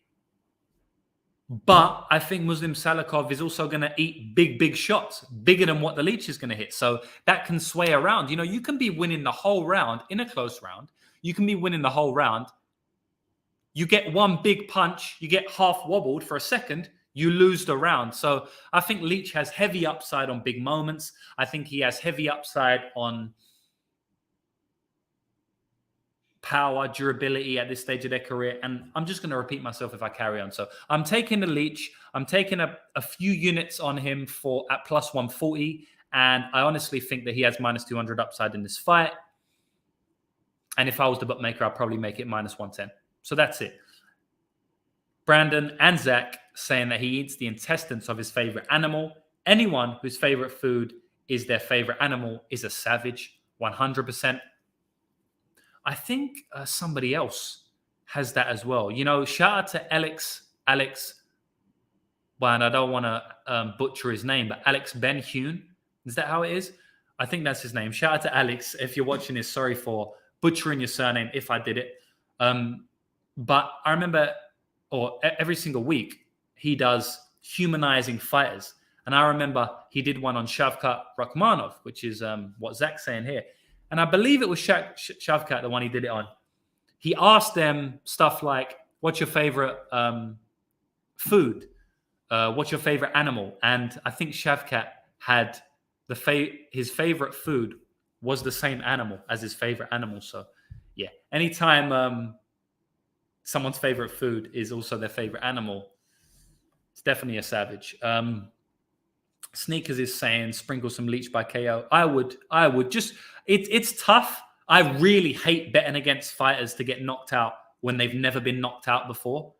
But I think Muslim Salikov is also going to eat big shots, bigger than what the Leech is going to hit. So that can sway around. You can be winning the whole round in a close round. You can be winning the whole round. You get one big punch, you get half wobbled for a second, you lose the round. So I think Leech has heavy upside on big moments. I think he has heavy upside on power, durability at this stage of their career. And I'm just going to repeat myself if I carry on. So I'm taking the Leech. I'm taking a few units on him at plus 140. And I honestly think that he has minus 200 upside in this fight. And if I was the bookmaker, I'd probably make it minus 110. So that's it. Brandon and Zach saying that he eats the intestines of his favorite animal. Anyone whose favorite food is their favorite animal is a savage, 100%. I think somebody else has that as well. Shout out to Alex, well, and I don't want to butcher his name, but Alex Ben Hune. Is that how it is? I think that's his name. Shout out to Alex. If you're watching this, sorry for butchering your surname if I did it. But I remember, every single week, he does humanizing fighters. And I remember he did one on Shavkat Rakhmonov, which is what Zach's saying here. And I believe it was Shavkat, the one he did it on. He asked them stuff like, what's your favorite food? What's your favorite animal? And I think Shavkat had his favorite food was the same animal as his favorite animal. So yeah, anytime someone's favorite food is also their favorite animal, it's definitely a savage. Sneakers is saying sprinkle some leech by KO. I would just, it's tough. I really hate betting against fighters to get knocked out when they've never been knocked out before.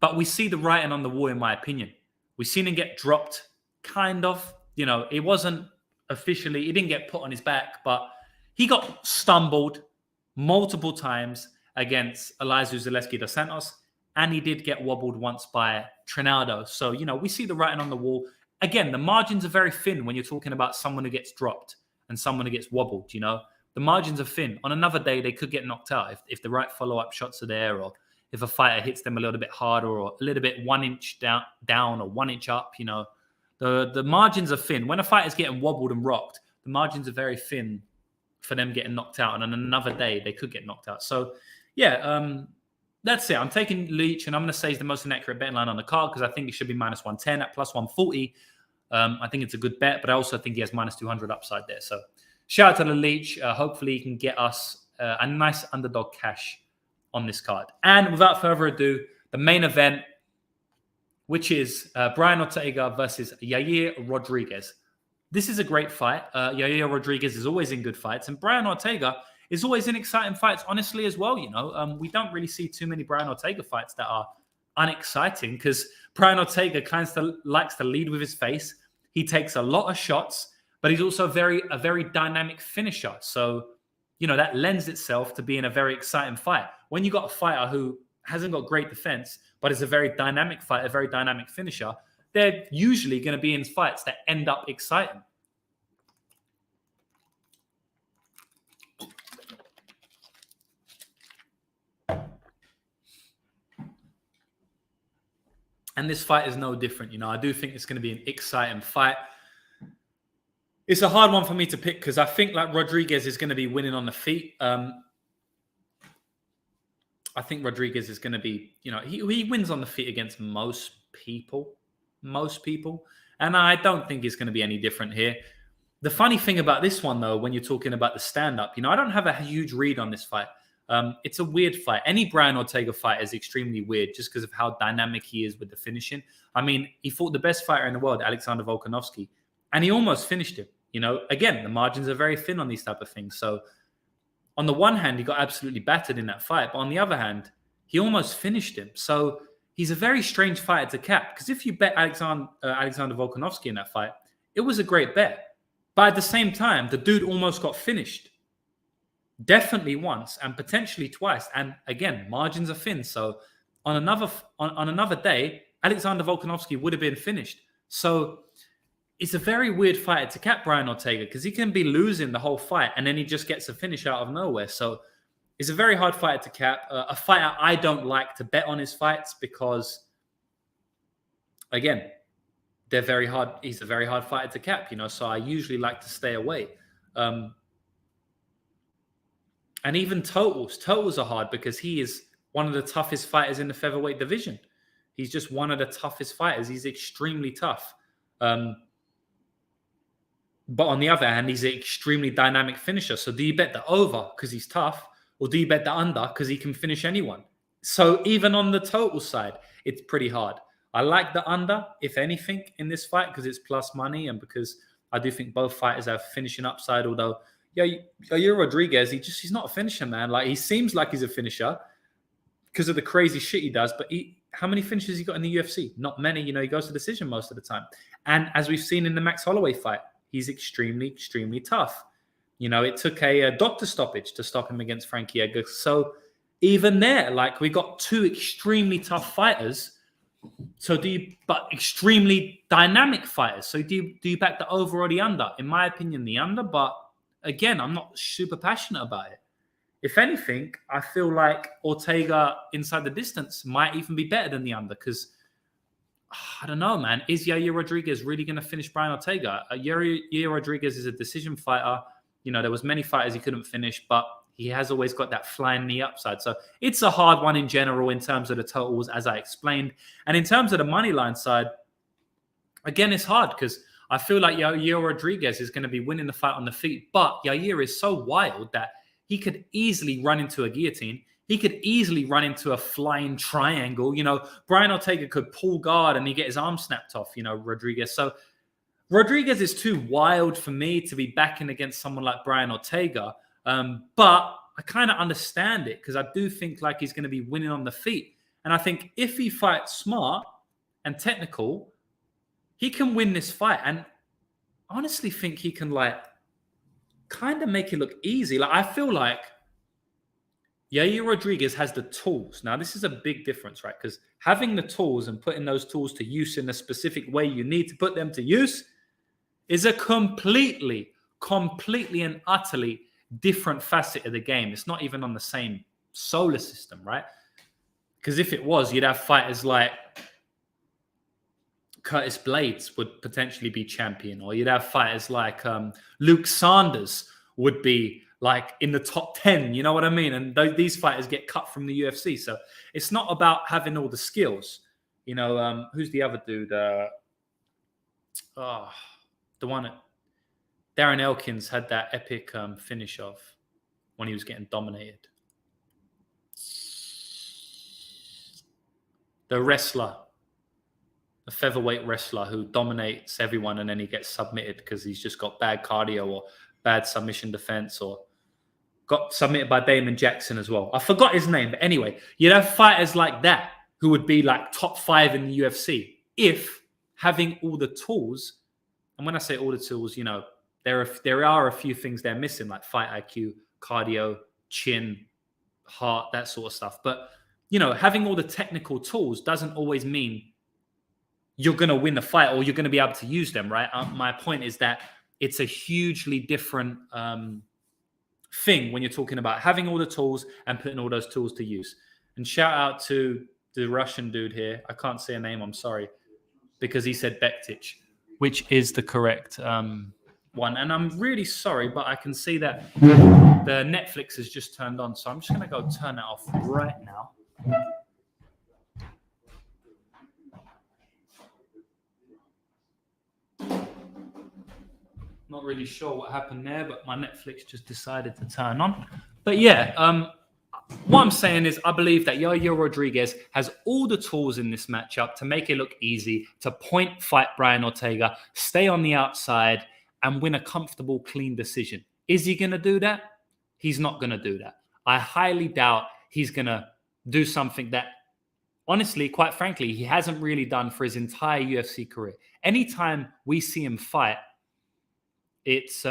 But we see the writing on the wall, in my opinion. We've seen him get dropped, kind of. You know, it wasn't officially, he didn't get put on his back, but he got stumbled multiple times against Elizeu Zaleski dos Santos, and he did get wobbled once by Trinaldo. So, you know, we see the writing on the wall. Again, the margins are very thin when you're talking about someone who gets dropped and someone who gets wobbled, you know. The margins are thin. On another day, they could get knocked out if the right follow-up shots are there, or if a fighter hits them a little bit harder or a little bit 1 inch down or 1 inch up, you know. The margins are thin. When a fighter's getting wobbled and rocked, the margins are very thin for them getting knocked out. And on another day, they could get knocked out. So, yeah, that's it. I'm taking Leach, and I'm going to say he's the most inaccurate betting line on the card because I think it should be minus 110 at plus 140. I think it's a good bet, but I also think he has minus 200 upside there. So shout out to the Leach. Hopefully he can get us a nice underdog cash on this card. And without further ado, the main event, which is Brian Ortega versus Yair Rodriguez. This is a great fight. Yair Rodriguez is always in good fights, and Brian Ortega is always in exciting fights, honestly, as well. You know, we don't really see too many Brian Ortega fights that are unexciting because Brian Ortega kind of likes to lead with his face. He takes a lot of shots, but he's also a very dynamic finisher. So, you know, that lends itself to being a very exciting fight. When you got a fighter who hasn't got great defense, but is a very dynamic fighter, a very dynamic finisher, they're usually going to be in fights that end up exciting. And this fight is no different. You know, I do think it's going to be an exciting fight. It's a hard one for me to pick because I think like Rodriguez is going to be winning on the feet. I think Rodriguez is going to be, you know, he wins on the feet against most people. And I don't think it's going to be any different here. The funny thing about this one, though, when you're talking about the stand-up, you know, I don't have a huge read on this fight. It's a weird fight. Any Brian Ortega fight is extremely weird just because of how dynamic he is with the finishing. I mean, he fought the best fighter in the world, Alexander Volkanovski, and he almost finished him. You know, again, the margins are very thin on these type of things. So on the one hand, he got absolutely battered in that fight. But on the other hand, he almost finished him. So he's a very strange fighter to cap. Because if you bet Alexander Volkanovski in that fight, it was a great bet. But at the same time, the dude almost got finished. Definitely once and potentially twice. And again, margins are thin. So on another day, Alexander Volkanovski would have been finished. So it's a very weird fighter to cap Brian Ortega because he can be losing the whole fight and then he just gets a finish out of nowhere. So it's a very hard fighter to cap. A fighter I don't like to bet on his fights because, again, they're very hard. He's a very hard fighter to cap, you know, so I usually like to stay away. And even totals are hard because he is one of the toughest fighters in the featherweight division. He's just one of the toughest fighters. He's extremely tough. But on the other hand, he's an extremely dynamic finisher. So do you bet the over because he's tough, or do you bet the under because he can finish anyone? So even on the total side, it's pretty hard. I like the under, if anything, in this fight because it's plus money and because I do think both fighters have finishing upside, although Yair Rodriguez, he's not a finisher, man. Like, he seems like he's a finisher because of the crazy shit he does, but how many finishes he got in the UFC? Not many. You know, he goes to decision most of the time. And as we've seen in the Max Holloway fight, he's extremely, extremely tough. You know, it took a doctor stoppage to stop him against Frankie Edgar. So even there, like, we got two extremely tough fighters. So but extremely dynamic fighters. So do you back the over or the under? In my opinion, the under, but again, I'm not super passionate about it. If anything, I feel like Ortega inside the distance might even be better than the under because, I don't know, man. Is Yair Rodriguez really going to finish Brian Ortega? Yair Rodriguez is a decision fighter. You know, there was many fighters he couldn't finish, but he has always got that flying knee upside. So it's a hard one in general in terms of the totals, as I explained. And in terms of the money line side, again, it's hard because I feel like Yair Rodriguez is going to be winning the fight on the feet, but Yair is so wild that he could easily run into a guillotine. He could easily run into a flying triangle. You know, Brian Ortega could pull guard and he get his arm snapped off, you know, Rodriguez. So Rodriguez is too wild for me to be backing against someone like Brian Ortega. But I kind of understand it because I do think like he's going to be winning on the feet. And I think if he fights smart and technical, he can win this fight. And I honestly think he can like kind of make it look easy. Like I feel like Yair Rodriguez has the tools. Now, this is a big difference, right? Because having the tools and putting those tools to use in a specific way you need to put them to use is a completely and utterly different facet of the game. It's not even on the same solar system, right? Because if it was, you'd have fighters like Curtis Blades would potentially be champion, or you'd have fighters like Luke Sanders would be like in the top 10, you know what I mean? And these fighters get cut from the UFC. So it's not about having all the skills. You know, who's the other dude? The one that Darren Elkins had that epic finish of when he was getting dominated. The wrestler, the featherweight wrestler who dominates everyone and then he gets submitted because he's just got bad cardio or bad submission defense, or got submitted by Damon Jackson as well. I forgot his name, but anyway, you'd have fighters like that who would be like top 5 in the UFC if having all the tools. And when I say all the tools, you know, there are a few things they're missing, like fight IQ, cardio, chin, heart, that sort of stuff. But, you know, having all the technical tools doesn't always mean you're going to win the fight or you're going to be able to use them, right? My point is that it's a hugely different thing when you're talking about having all the tools and putting all those tools to use. And shout out to the Russian dude here. I can't say a name, I'm sorry, because he said Bektic, which is the correct one. And I'm really sorry, but I can see that the Netflix has just turned on. So I'm just going to go turn it off right now. Not really sure what happened there, but my Netflix just decided to turn on. But yeah, what I'm saying is I believe that Yair Rodriguez has all the tools in this matchup to make it look easy, to point fight Brian Ortega, stay on the outside, and win a comfortable, clean decision. Is he going to do that? He's not going to do that. I highly doubt he's going to do something that, honestly, quite frankly, he hasn't really done for his entire UFC career. Anytime we see him fight, it's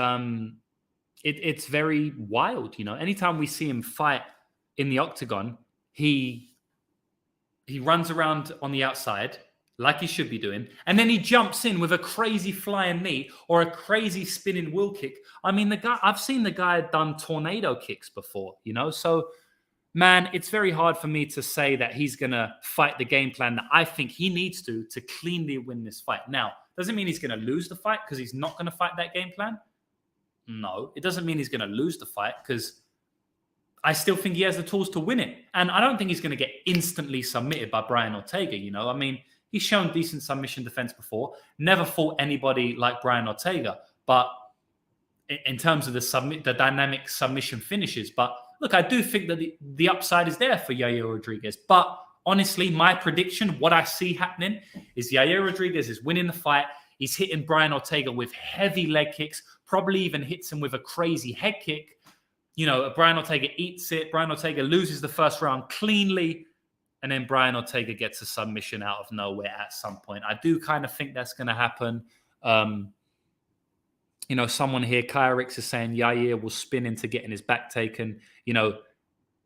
very wild, you know. Anytime we see him fight in the octagon, he runs around on the outside like he should be doing, and then he jumps in with a crazy flying knee or a crazy spinning wheel kick. I mean, I've seen the guy done tornado kicks before, you know. So, man, it's very hard for me to say that he's gonna fight the game plan that I think he needs to cleanly win this fight. Now, doesn't mean he's going to lose the fight because he's not going to fight that game plan. No, it doesn't mean he's going to lose the fight because I still think he has the tools to win it. And I don't think he's going to get instantly submitted by Brian Ortega, you know. I mean, he's shown decent submission defense before. Never fought anybody like Brian Ortega. But in terms of the dynamic submission finishes. But look, I do think that the upside is there for Yair Rodriguez. But honestly, my prediction, what I see happening is Yair Rodriguez is winning the fight. He's hitting Brian Ortega with heavy leg kicks, probably even hits him with a crazy head kick. You know, Brian Ortega eats it. Brian Ortega loses the first round cleanly. And then Brian Ortega gets a submission out of nowhere at some point. I do kind of think that's going to happen. You know, someone here, Kyrix, is saying Yair will spin into getting his back taken. You know,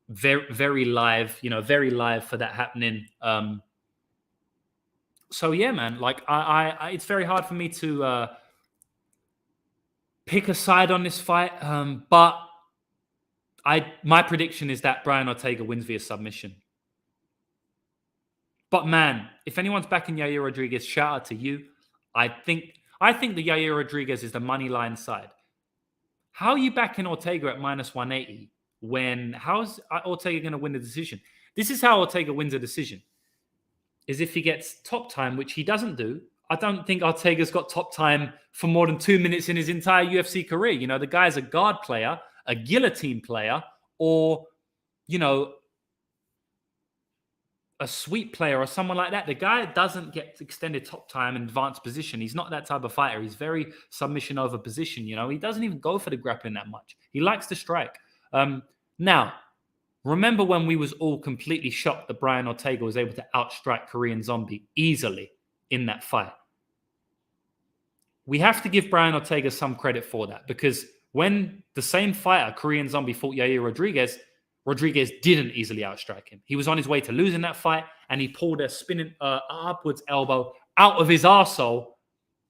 very, very live, you know, very live for that happening. So yeah, man, like I it's very hard for me to pick a side on this fight. But my prediction is that Brian Ortega wins via submission. But man, if anyone's backing Yair Rodriguez, shout out to you. I think the Yair Rodriguez is the money line side. How are you backing Ortega at minus 180? How's Ortega going to win the decision? This is how Ortega wins a decision, is if he gets top time, which he doesn't do. I don't think Ortega's got top time for more than 2 minutes in his entire UFC career. You know, the guy's a guard player, a guillotine player, or, you know, a sweep player or someone like that. The guy doesn't get extended top time and advanced position. He's not that type of fighter. He's very submission over position. He doesn't even go for the grappling that much. He likes to strike. Now, remember when we was all completely shocked that Brian Ortega was able to outstrike Korean Zombie easily in that fight? We have to give Brian Ortega some credit for that, because when the same fighter, Korean Zombie, fought Yair Rodriguez, Rodriguez didn't easily outstrike him. He was on his way to losing that fight, and he pulled a spinning upwards elbow out of his arsehole,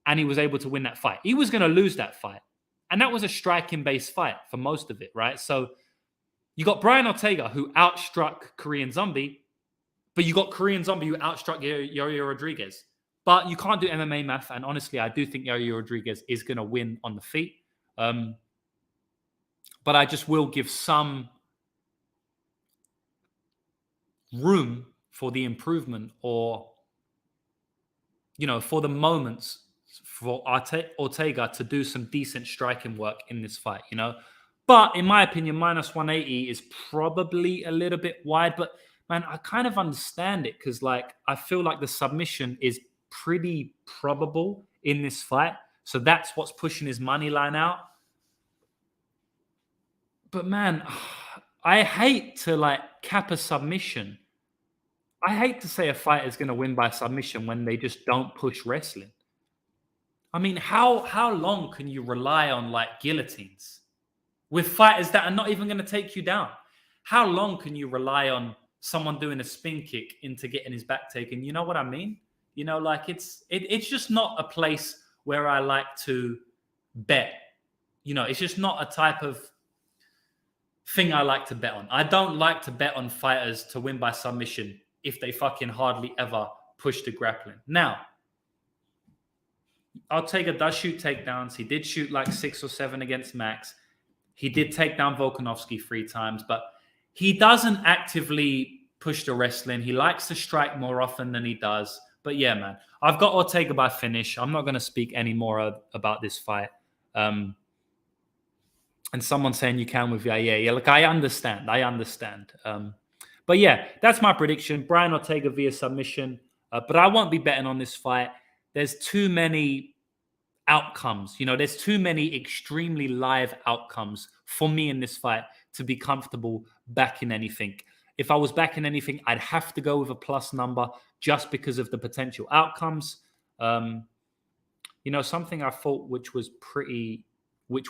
and he was able to win that fight. He was going to lose that fight, and that was a striking-based fight for most of it, right? So you got Brian Ortega, who outstruck Korean Zombie, but you got Korean Zombie who outstruck Yair Rodriguez. But you can't do MMA math, and honestly, I do think Yair Rodriguez is going to win on the feet. But I just will give some room for the improvement, or, for the moments for Ortega to do some decent striking work in this fight, But in my opinion, minus 180 is probably a little bit wide. But, man, I kind of understand it, because, I feel like the submission is pretty probable in this fight. So that's what's pushing his money line out. But, man, I hate to cap a submission. I hate to say a fighter is going to win by submission when they just don't push wrestling. I mean, how long can you rely on guillotines with fighters that are not even going to take you down? How long can you rely on someone doing a spin kick into getting his back taken? You know what I mean? It's just not a place where I like to bet. It's just not a type of thing I like to bet on. I don't like to bet on fighters to win by submission if they fucking hardly ever push the grappling. Now, Ortega does shoot takedowns. He did shoot 6 or 7 against Max. He did take down Volkanovski 3 times, but he doesn't actively push the wrestling. He likes to strike more often than he does. But yeah, man, I've got Ortega by finish. I'm not going to speak any more about this fight. And someone saying you can with yeah. Look, I understand. But yeah, that's my prediction. Brian Ortega via submission. But I won't be betting on this fight. There's too many outcomes. There's too many extremely live outcomes for me in this fight to be comfortable backing anything. If I was backing anything, I'd have to go with a plus number just because of the potential outcomes. Something I thought which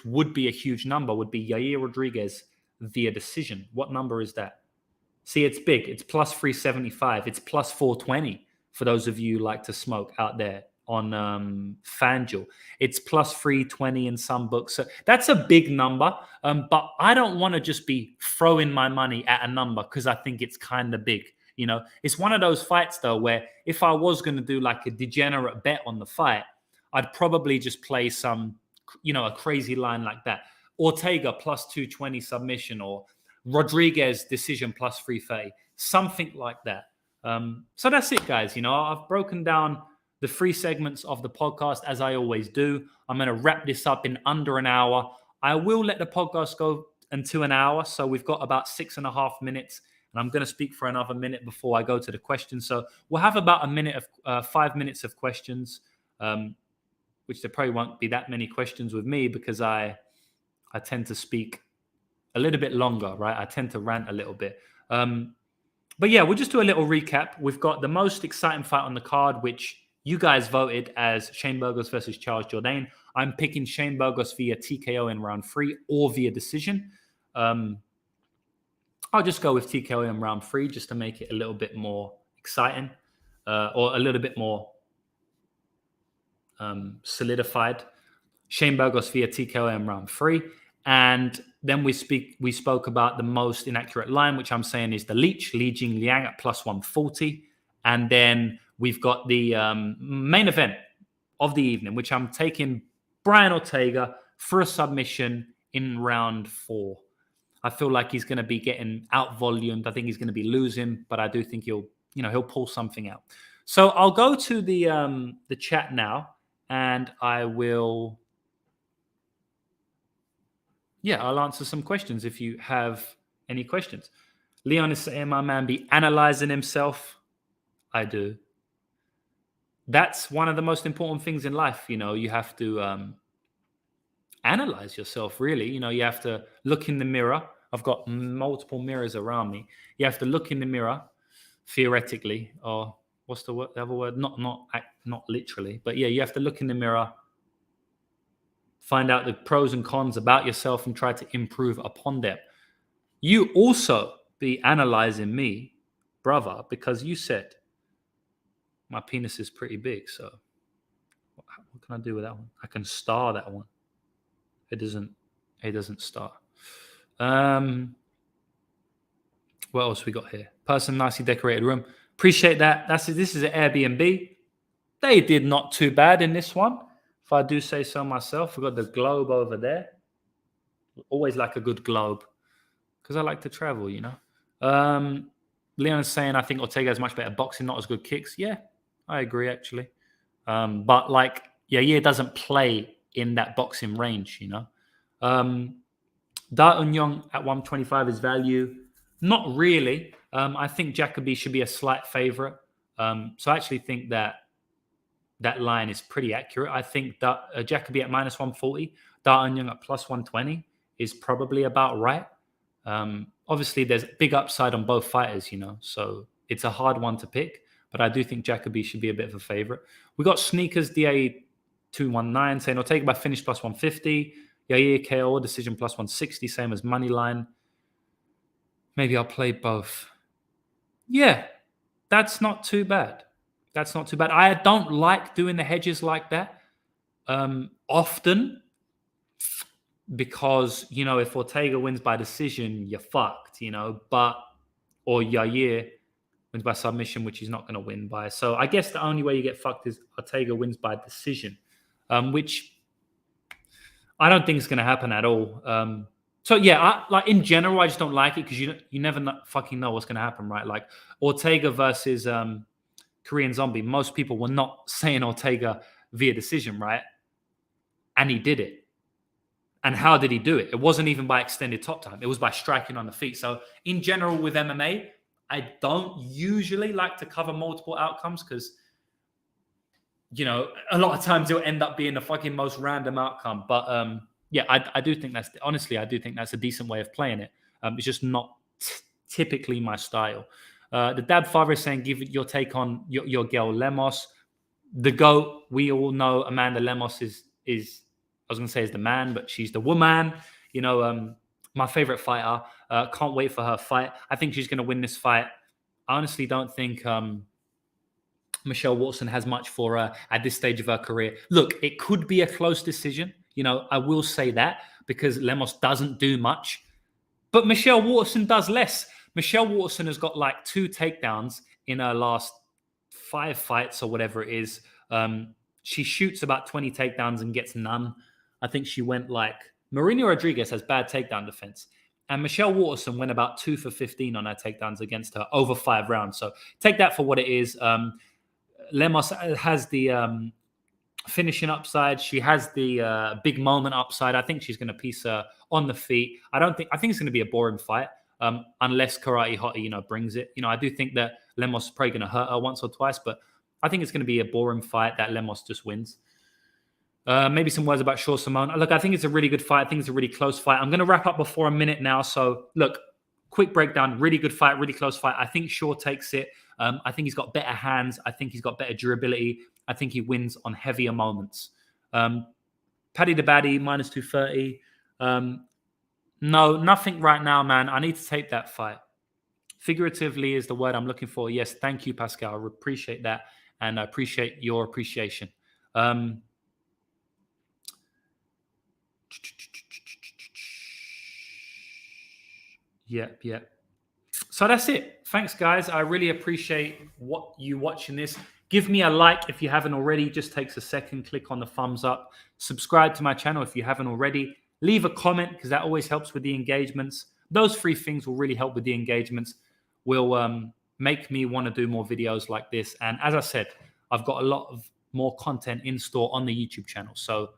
would be a huge number would be Yair Rodriguez via decision. What number is that? See, it's big. It's plus 375. It's plus 420 for those of you who like to smoke out there on FanDuel. It's plus 320 in some books. So that's a big number. But I don't want to just be throwing my money at a number because I think it's kind of big. It's one of those fights, though, where if I was going to do a degenerate bet on the fight, I'd probably just play some, a crazy line like that. Ortega plus 220 submission, or Rodriguez decision plus 330, something like that. So that's it, guys. I've broken down the 3 segments of the podcast as I always do. I'm going to wrap this up in under an hour. I will let the podcast go until an hour. So we've got about 6.5 minutes, and I'm going to speak for another minute before I go to the questions. So we'll have about 5 minutes of questions, which there probably won't be that many questions with me because I tend to speak a little bit longer, right? I tend to rant a little bit. But yeah, we'll just do a little recap. We've got the most exciting fight on the card, which you guys voted as Shane Burgos versus Charles Jourdain. I'm picking Shane Burgos via TKO in round 3 or via decision. I'll just go with TKO in round 3 just to make it a little bit more exciting, or a little bit more solidified. Shane Burgos via TKO in round 3. And then we spoke about the most inaccurate line, which I'm saying is the Leech, Li Jing Liang at plus 140. And then we've got the main event of the evening, which I'm taking Brian Ortega for a submission in round 4. I feel like he's going to be getting out-volumed. I think he's going to be losing, but I do think he'll pull something out. So I'll go to the chat now, and I will... I'll answer some questions if you have any questions. Leon is saying, my man be analyzing himself. I do. That's one of the most important things in life. You have to analyze yourself, really. You have to look in the mirror. I've got multiple mirrors around me. You have to look in the mirror, theoretically, or what's the other word? Not literally, but yeah, you have to look in the mirror, find out the pros and cons about yourself, and try to improve upon them. You also be analyzing me, brother, because you said my penis is pretty big. So what can I do with that one? I can star that one. It doesn't star. What else we got here? Person, nicely decorated room. Appreciate that. This is an Airbnb. They did not too bad in this one, if I do say so myself. We've got the globe over there. Always like a good globe, because I like to travel, Leon is saying, I think Ortega has much better boxing, not as good kicks. Yeah, I agree, actually. But Yair doesn't play in that boxing range, Da Young at 125 is value. Not really. I think Jacoby should be a slight favorite. So I actually think that line is pretty accurate. I think that Jacoby at minus 140, Da Young at plus 120 is probably about right. Obviously, there's big upside on both fighters, so it's a hard one to pick. But I do think Jacoby should be a bit of a favorite. We got Sneakers DA 219 saying Ortega by finish plus 150. Yair KO decision plus 160, same as Moneyline. Maybe I'll play both. Yeah, that's not too bad. I don't like doing the hedges like that often, because, if Ortega wins by decision, you're fucked, or Yair wins by submission, which he's not going to win by. So I guess the only way you get fucked is Ortega wins by decision, which I don't think is going to happen at all. So yeah, in general, I just don't like it, because you never fucking know what's going to happen, right? Like Ortega versus Korean Zombie. Most people were not saying Ortega via decision, right? And he did it. And how did he do it? It wasn't even by extended top time. It was by striking on the feet. So in general with MMA, I don't usually like to cover multiple outcomes, because, a lot of times it'll end up being the fucking most random outcome. But yeah, I do think I do think that's a decent way of playing it. It's just not typically my style. The Dad Father is saying, give your take on your girl Lemos. The GOAT, we all know Amanda Lemos is I was going to say is the man, but she's the woman. My favorite fighter. Can't wait for her fight. I think she's going to win this fight. I honestly don't think Michelle Watson has much for her at this stage of her career. Look, it could be a close decision. I will say that, because Lemos doesn't do much. But Michelle Watson does less. Michelle Watson has got 2 takedowns in her last 5 fights or whatever it is. She shoots about 20 takedowns and gets none. I think she went Marina Rodriguez has bad takedown defense. And Michelle Watson went about 2 for 15 on her takedowns against her over 5 rounds. So take that for what it is. Lemos has the finishing upside. She has the big moment upside. I think she's going to piece her on the feet. I think it's going to be a boring fight, unless Karate Hottie, brings it. I do think that Lemos is probably going to hurt her once or twice, but I think it's going to be a boring fight that Lemos just wins. Maybe some words about Shaw Simone. Look, I think it's a really good fight. I think it's a really close fight. I'm going to wrap up before a minute now. So, look, quick breakdown. Really good fight, really close fight. I think Shaw takes it. I think he's got better hands. I think he's got better durability. I think he wins on heavier moments. Paddy the Baddy, minus 230. No, nothing right now, man. I need to take that fight. Figuratively is the word I'm looking for. Yes, thank you, Pascal. I appreciate that. And I appreciate your appreciation. Yep. So that's it. Thanks, guys. I really appreciate you watching this. Give me a like if you haven't already. Just takes a second. Click on the thumbs up. Subscribe to my channel if you haven't already. Leave a comment, because that always helps with the engagements. Those 3 things will really help with the engagements. Will make me want to do more videos like this. And as I said, I've got a lot of more content in store on the YouTube channel. So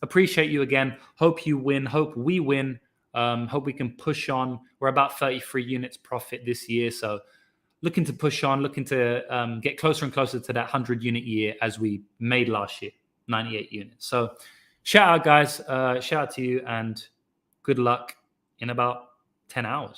appreciate you again. Hope you win. Hope we win. Hope we can push on. We're about 33 units profit this year. So looking to push on, looking to get closer and closer to that 100 unit year as we made last year, 98 units. So shout out, guys. Shout out to you, and good luck in about 10 hours.